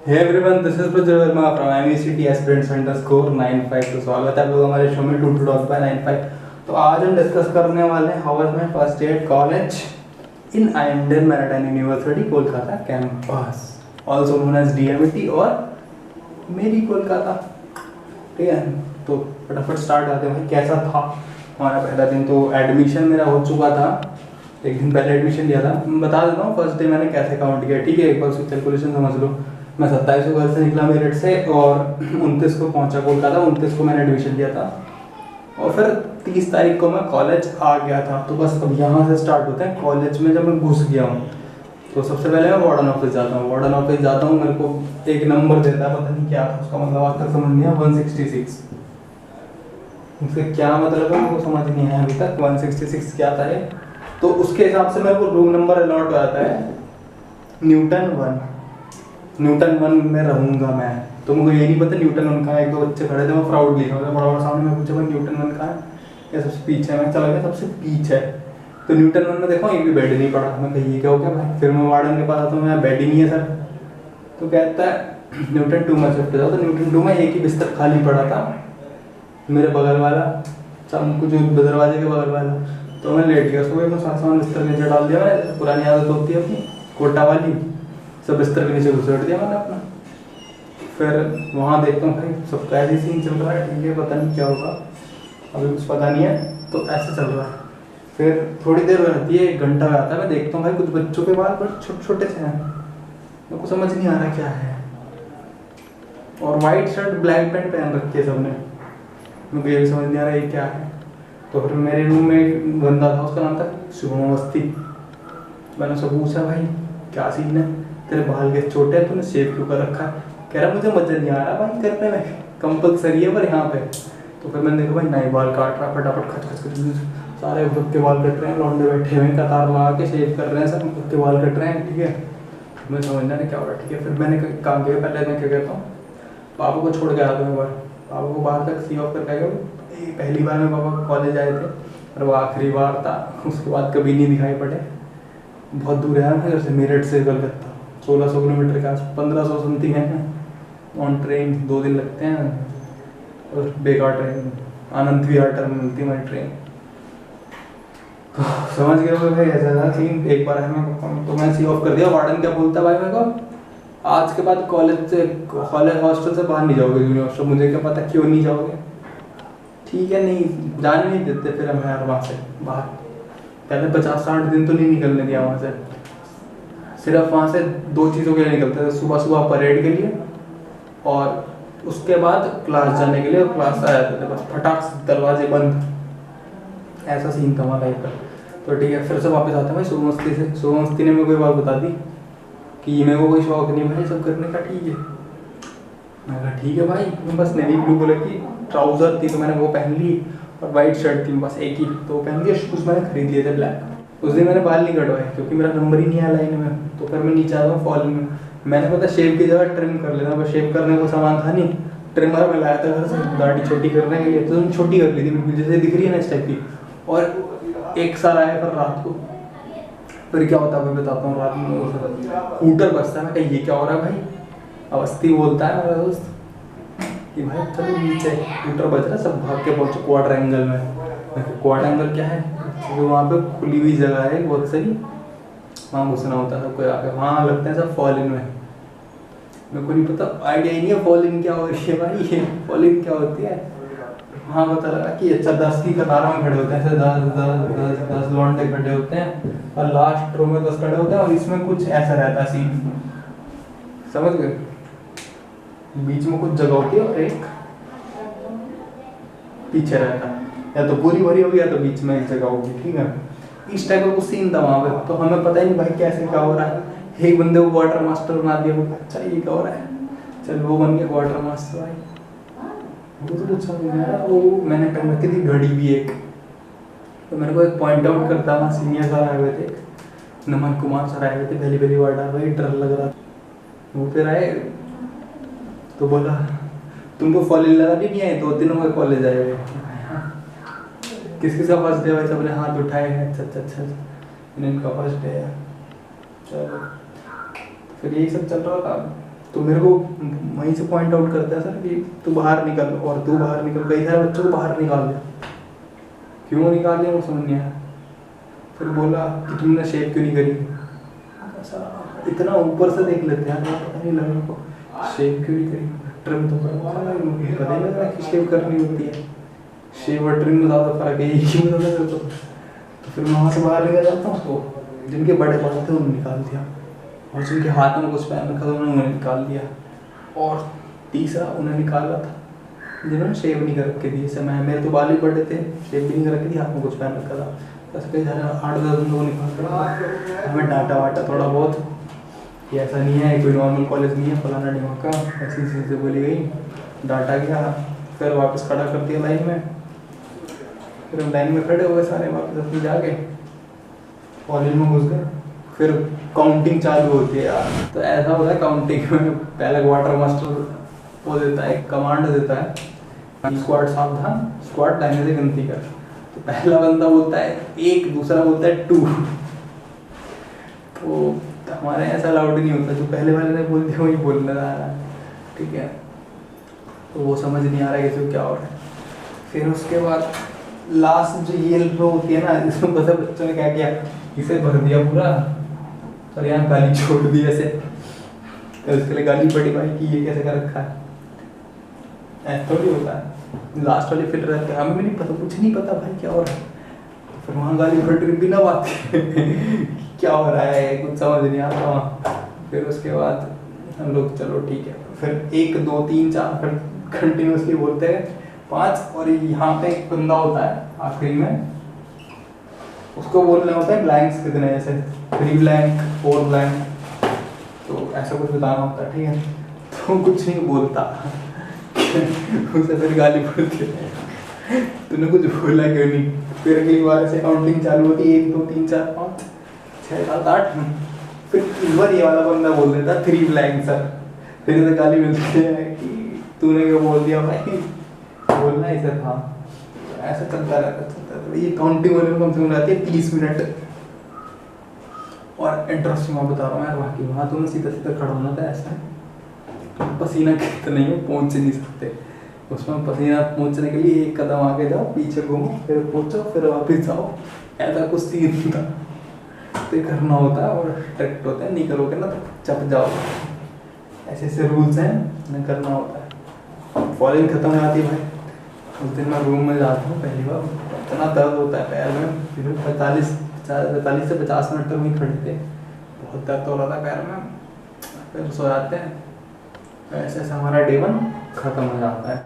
Hey everyone, this is Prajwal Varma from MECT aspirants underscore 95। तो स्वागत है आप लोगों हमारे शो में टू टू डॉट बाय 95। तो आज हम डिस्कस करने वाले हैं how was my first day at college in IMDN maritime university Kolkata campus, also known as DMT और मेरी कोलकाता। ठीक है, तो फटाफट स्टार्ट आते हैं। भाई कैसा था हमारा पहला दिन? तो एडमिशन मेरा हो चुका था, एक दिन पहले एडमिशन लिया था। मैं बता देता हूँ फर्स्ट डे मैंने कैसे काउंट किया। ठीक है, एक बार उसकी कैलकुलेशन समझ लो। मैं 27 को घर से निकला मेरठ से और 29 को पहुंचा कोलकाता। 29 को मैंने एडमिशन लिया था और फिर 30 तारीख को मैं कॉलेज आ गया था। तो बस अब यहाँ से स्टार्ट होते हैं। कॉलेज में जब मैं घुस गया हूँ तो सबसे पहले मैं वार्डन ऑफिस जाता हूँ। वार्डन ऑफिस जाता हूँ, मेरे को एक नंबर देता है, पता नहीं क्या था उसका मतलब, आज तक समझ नहीं आया। 166, उसके क्या मतलब है मेरे को समझ नहीं आया अभी तक। 166 क्या था ये? तो उसके हिसाब से मेरे को रूम नंबर अलॉट हो जाता है न्यूटन 1। न्यूटन 1 में रहूंगा मैं। तो मुझे ये नहीं पता न्यूटन 1 कहाँ है। एक दो बच्चे खड़े थे, मैं प्राउड लिखा था बड़ा बड़ा सामने में, पूछा भाई न्यूटन 1 कहाँ है, क्या सबसे पीछे है? मैं चला गया सबसे पीछे। तो न्यूटन 1 में देखो एक भी बेड नहीं पड़ा। मैं कही ये क्या हो गया भाई? फिर मैं वार्डन के पास आता हूँ, मैं बेड ही नहीं है सर। तो कहता है न्यूटन 2 में शिफ्ट जाओ। तो न्यूटन 2 में एक ही बिस्तर खाली पड़ा था, मेरे बगल वाला, कुछ दरवाजे के बगल वाला। तो मैं लेट गया। सुबह में सामान बिस्तर के नीचे डाल दिया मैंने, पुरानी आदत होती है अपनी कोटा वाली, सब बिस्तर के नीचे घुसेड़ दिया मैंने अपना। फिर वहाँ देखता हूँ भाई सबका ऐसे सीन चल रहा है। ठीक है, पता नहीं क्या होगा, अभी कुछ पता नहीं है, तो ऐसे चल रहा है। फिर थोड़ी देर हो जाती है, 1 घंटा में आता है। मैं देखता हूँ भाई कुछ बच्चों के बाल बड़े छोटे छोटे से हैं, मेरे को समझ नहीं आ रहा क्या है। और वाइट शर्ट ब्लैक पैंट पहन रखी है सबने, मेरे को ये भी समझ नहीं आ रहा ये क्या है। तो फिर मेरे रूम में एक बंदा था, उसका नाम था शुभम अवस्थी। मैंने उससे पूछा भाई क्या सीन है, तेरे बाल के छोटे हैं, तूने शेव क्यों कर रखा है? कह रहा मुझे मजा नहीं आ रहा भाई करने में, कंपलसरी है पर यहाँ पे। तो फिर मैंने देखा भाई नहीं, बाल काट रहा फटाफट, खच खच खच, सारे खुद के बाल कट रहे हैं, लौंडे बैठे हुए हैं कतार लगा के शेव कर रहे हैं, सब खुद के बाल कट रहे हैं। ठीक है, मुझे समझना नहीं क्या हो रहा है। ठीक है, फिर मैंने काम किया, पहले मैं क्या कहता हूँ, पापा को छोड़ के आता हूँ एक बार। पापा को बाहर तक सी ऑफ करके गया। पहली बार में पापा कॉलेज आए थे और वो आखिरी बार था, उसके बाद कभी नहीं दिखाई पड़े। बहुत दूर है घर से, मेरठ से कलकत्ता 1600 किलोमीटर के आस, 1500 समथिंग है ऑन ट्रेन। 2 दिन लगते हैं और बेकार ट्रेन, आनंद विहार टर्मिनल मिलती है हमारी ट्रेन। तो समझ गए हो भाई ऐसा था सीन। एक बार हमें तो मैं सी ऑफ कर दिया। वार्डन क्या बोलता है भाई मेरे को, आज के बाद कॉलेज हॉस्टल से बाहर नहीं जाओगे, यूनिवर्सिटी। मुझे क्या पता क्यों नहीं जाओगे। ठीक है, नहीं जाने नहीं देते फिर हमें यार वहाँ से बाहर। पहले 50-60 दिन तो नहीं निकलने दिया वहाँ से। सिर्फ वहाँ से 2 चीज़ों के लिए निकलते थे, सुबह सुबह परेड के लिए और उसके बाद क्लास जाने के लिए। और क्लास आ जाते थे बस फटाक से, दरवाजे बंद, ऐसा सीन था वहाँ लाइफ का। तो ठीक है, फिर से वापस आते हैं भाई सुबह से। सुबह ने मेरे को एक बात बता दी कि मेरे को कोई शौक नहीं भाई सब करने का। ठीक है, मैं कहा ठीक है भाई। मैं बस नेवी ब्लू कलर की ट्राउज़र थी तो मैंने वो पहन ली, और वाइट शर्ट थी बस एक ही, तो वो पहन लिया। शूज़ मैंने खरीद लिए थे ब्लैक। उस दिन मैंने बाल नहीं कटवाए क्योंकि मेरा नंबर ही नहीं आया लाइन में। तो फिर मैं नीचे आता हूँ फॉल में, मैंने पता शेव की जगह ट्रिम कर लेना, बस शेव करने को सामान था नहीं। ट्रिमर में लाया था घर से, दाढ़ी छोटी करने के लिए, तो छोटी कर ली थी बिल्कुल जैसे दिख रही है ना इस टाइप की। और 1 साल आया फिर रात को। फिर क्या होता है मैं बताता हूँ। रात में हूटर बजता है, मैं कहा ये क्या हो रहा है भाई? अवस्थी बोलता है मेरा दोस्त कि भाई चलो नीचे, हूटर बज रहा है, सब भाग के पहुँचो क्वार्टर एंगल में। क्वार्टर एंगल क्या है? तो वहाँ पे खुली हुई जगह है बहुत सही, वहाँ घुसना होता है सबको आके। वहाँ लगते हैं सब फॉल इन में। मेरे को नहीं पता, आइडिया ही नहीं है फॉल इन क्या हो रही है भाई, ये फॉल इन क्या होती है। हाँ पता लगा कि अच्छा 10 की कतारों में खड़े होते हैं, ऐसे 10 लौंडे खड़े होते हैं और लास्ट रो में 10 खड़े होते हैं। और इसमें कुछ ऐसा रहता है सीन, समझ गए? बीच में कुछ जगह होती है और एक पीछे रहता है, या तो पूरी भरी होगी या तो बीच में एक जगह होगी। ठीक है, इस टाइप का कुछ सीन था वहाँ पे। तो हमें पता ही नहीं भाई कैसे क्या हो रहा है। एक बंदे को क्वार्टर मास्टर बना दिया, वो अच्छा ये क्या हो रहा है, चल वो बन गया क्वार्टर मास्टर भाई। वो तो कुछ समझ नहीं आया। वो मैंने पहन रखी थी घड़ी भी एक, तो मेरे को एक पॉइंट आउट करता वहाँ सीनियर सर आए हुए थे, नमन कुमार सर आए हुए थे। पहली बार डाल भाई, डर लग रहा था। वो फिर आए तो बोला तुमको फॉल इन लगा नहीं आए? 2 दिनों में कॉलेज आए हुए। किस किस का फर्स्ट डे भाई? सबने हाथ उठाए हैं। अच्छा इनका फर्स्ट डे है, चलो। फिर यही सब चल रहा था। तो मेरे को वहीं से पॉइंट आउट करता है सर कि तू बाहर निकल, और तू बाहर निकल। कई सारे बच्चों को बाहर निकाल दिया, क्यों निकाल दिया वो समझ नहीं आया। फिर बोला कि तुमने शेव क्यों नहीं करी। ऐसा इतना ऊपर से देख लेते हैं, पता नहीं लगा को शेव क्यों नहीं करी। ट्रिम तो पता ही लग रहा कि शेव करनी होती है। शेव और ट्रिम में ज़्यादा फर्क है, एक ही में ज़्यादा करता हूँ। तो फिर मैं वहाँ से बाहर निकल जाता हूँ। तो जिनके बड़े बाल थे उन्हें निकाल दिया, और जिनके हाथ में कुछ पहन रखा था उन्हें निकाल दिया। और तीसरा उन्हें निकाला था जिन्होंने शेव नहीं कर रखे थे। जैसे मैं, मेरे तो बाल ही बड़े थे, शेव भी नहीं कर रखी थी, हाथ में कुछ पहन रखा था। बस कई सारे 8-10 लोग निकाल कर हमें डांटा वाटा थोड़ा बहुत कि ऐसा नहीं है, कोई नॉर्मल कॉलेज नहीं है फलाना ढिमा का, ऐसी चीज़ें बोली गई, डांटा गया। फिर वापस खड़ा कर दिया लाइन में। फिर हम लाइन में खड़े हुए सारे, वापस अपने जाके कॉलेज में घुस गए। फिर काउंटिंग चालू होती है यार। तो ऐसा होता है काउंटिंग में, पहले क्वार्टर मास्टर वो देता है, कमांड देता है, स्क्वाड सावधान, स्क्वाड लाइन से गिनती कर। तो पहला बंदा बोलता है 1, दूसरा बोलता है 2। तो हमारे ऐसा अलाउड नहीं होता, जो पहले वाले ने बोल दिया वही बोलना रहा, ठीक है। तो वो समझ नहीं आ रहा है कि क्या हो रहा है। फिर उसके बाद लास्ट जो ये होती है ना, इसमें पता बच्चों ने क्या किया, इसे भर दिया पूरा और यहाँ गाली छोड़ दी ऐसे। तो उसके लिए गाली पड़ी भाई कि ये कैसे कर रखा है। ऐसा थोड़ी होता है। लास्ट वाले फिट रहते हैं, हमें भी नहीं पता, कुछ नहीं पता भाई क्या हो रहा है। फिर वहाँ गाली फट रही बिना बात के क्या हो रहा है, कुछ समझ नहीं आता वहाँ। फिर उसके बाद हम लोग चलो ठीक है, फिर 1, 2, 3, 4 कंटिन्यूसली बोलते हैं 5। और यहाँ पे एक बंदा होता है आखिरी में, उसको बोलना होता है ब्लैंक्स कितने, जैसे 3 ब्लैंक, 4 ब्लैंक, तो ऐसा कुछ बताना होता है, ठीक है। तो कुछ नहीं बोलता उसे फिर गाली पड़ती है, तूने कुछ बोला क्यों नहीं। फिर अगली बार से काउंटिंग चालू होती है, 1, 2, 3, 4, 5, 6, 7, 8। फिर इस बार ये वाला बंदा बोल देता 3 ब्लैंक सर। फिर इसे गाली मिलती है कि तूने क्या बोल दिया भाई, बोलना इसे था। ऐसा चलता रहता है। ये काउंटिंग होने में कम से कम रहती है 30 मिनट। और इंटरेस्टिंग मैं बता रहा हूँ यार, वहाँ तो मैं सीधा सीधा खड़ा होना था ऐसा, पसीना कितना नहीं हो, पहुँच नहीं सकते उसमें। पसीना पहुँचने के लिए 1 कदम आगे जाओ, पीछे घूमो, फिर पहुँचो, फिर वापस जाओ, ऐसा कुछ सीन था। तो करना होता है और स्ट्रिक्ट होता है, नहीं करोगे ना तो चप जाओ। ऐसे ऐसे रूल्स हैं, नहीं करना होता है। फॉलिंग खत्म हो जाती है भाई। उस दिन मैं रूम में जाता हूँ पहली बार, इतना दर्द होता है पैर में। फिर 45 से 50 मिनट तक वहीं खड़े थे, बहुत दर्द हो रहा था पैर में। फिर सो जाते हैं। ऐसे ऐसे हमारा डे 1 खत्म हो जाता है।